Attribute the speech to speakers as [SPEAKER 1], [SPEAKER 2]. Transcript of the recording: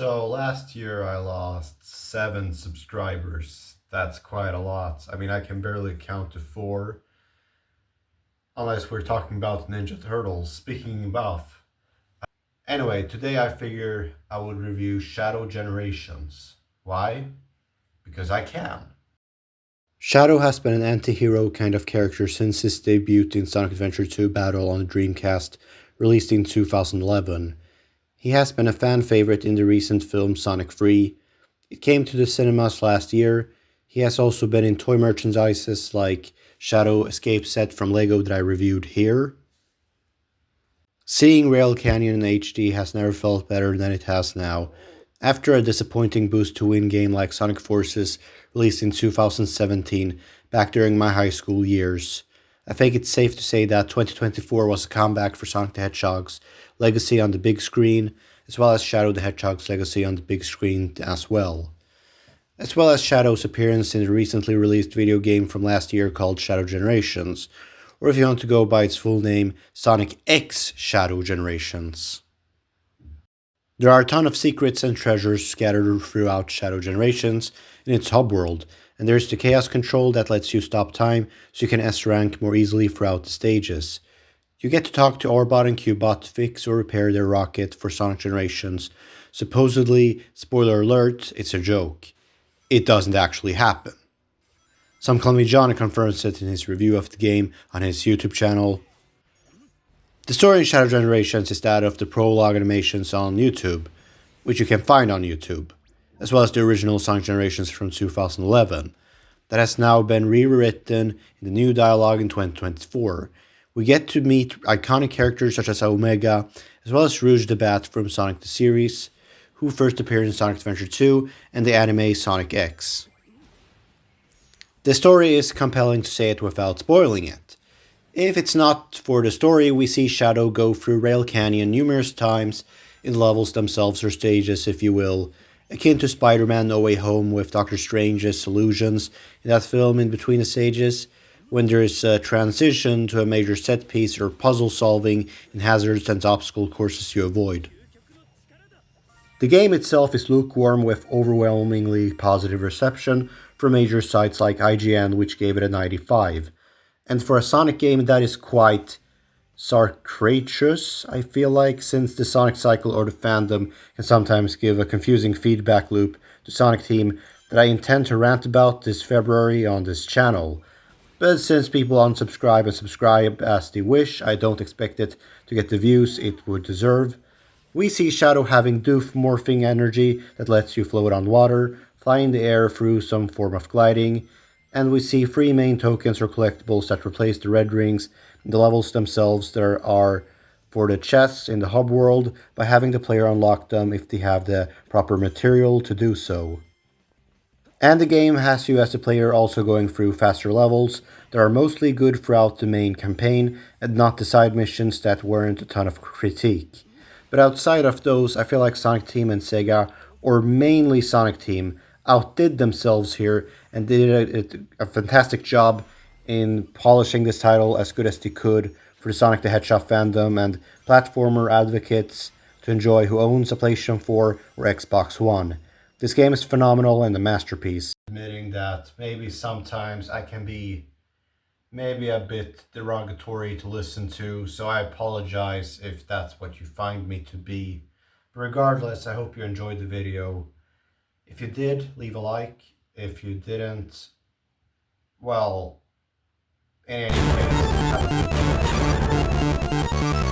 [SPEAKER 1] So last year I lost 7 subscribers. That's quite a lot. I mean, I can barely count to 4. Unless we're talking about Ninja Turtles. Speaking about. Anyway, today I figure I would review Shadow Generations. Why? Because I can. Shadow has been an anti-hero kind of character since his debut in Sonic Adventure 2 Battle on the Dreamcast, released in 2011. He has been a fan favorite in the recent film Sonic 3. It came to the cinemas last year. He has also been in toy merchandises like Shadow Escape set from LEGO that I reviewed here. Seeing Rail Canyon in HD has never felt better than it has now. After a disappointing boost to win game like Sonic Forces, released in 2017, back during my high school years, I think it's safe to say that 2024 was a comeback for Sonic the Hedgehog's legacy on the big screen, as well as Shadow the Hedgehog's legacy on the big screen as well as Shadow's appearance in the recently released video game from last year called Shadow Generations, or if you want to go by its full name, Sonic X Shadow Generations. There are a ton of secrets and treasures scattered throughout Shadow Generations in its hub world, and there's the Chaos Control that lets you stop time so you can S-rank more easily throughout the stages. You get to talk to Orbot and Cubot to fix or repair their rocket for Sonic Generations. Supposedly, spoiler alert, it's a joke. It doesn't actually happen. Some Call Me Johnny confirms it in his review of the game on his YouTube channel. The story in Shadow Generations is that of the prologue animations on YouTube, which you can find on YouTube, as well as the original Sonic Generations from 2011, that has now been rewritten in the new dialogue in 2024. We get to meet iconic characters such as Omega, as well as Rouge the Bat from Sonic the Series, who first appeared in Sonic Adventure 2 and the anime Sonic X. The story is compelling to say it without spoiling it. If it's not for the story, we see Shadow go through Rail Canyon numerous times in levels themselves, or stages if you will, akin to Spider-Man No Way Home with Doctor Strange's illusions in that film in between the stages, when there's a transition to a major set piece or puzzle solving in hazards and obstacle courses you avoid. The game itself is lukewarm with overwhelmingly positive reception from major sites like IGN, which gave it a 95. And for a Sonic game, that is quite sarcastic, I feel like, since the Sonic cycle or the fandom can sometimes give a confusing feedback loop to Sonic Team that I intend to rant about this February on this channel. But since people unsubscribe and subscribe as they wish, I don't expect it to get the views it would deserve. We see Shadow having doof morphing energy that lets you float on water, fly in the air through some form of gliding, and we see 3 main tokens or collectibles that replace the red rings in the levels themselves that are for the chests in the hub world by having the player unlock them if they have the proper material to do so. And the game has you as the player also going through faster levels that are mostly good throughout the main campaign and not the side missions that weren't a ton of critique. But outside of those, I feel like Sonic Team and Sega, or mainly Sonic Team, outdid themselves here and did a fantastic job in polishing this title as good as they could for the Sonic the Hedgehog fandom and platformer advocates to enjoy who owns a PlayStation 4 or Xbox One. This game is phenomenal and a masterpiece. Admitting that maybe sometimes I can be maybe a bit derogatory to listen to, so I apologize if that's what you find me to be. But regardless, I hope you enjoyed the video. If you did, leave a like. If you didn't, well, in any case, have a good day.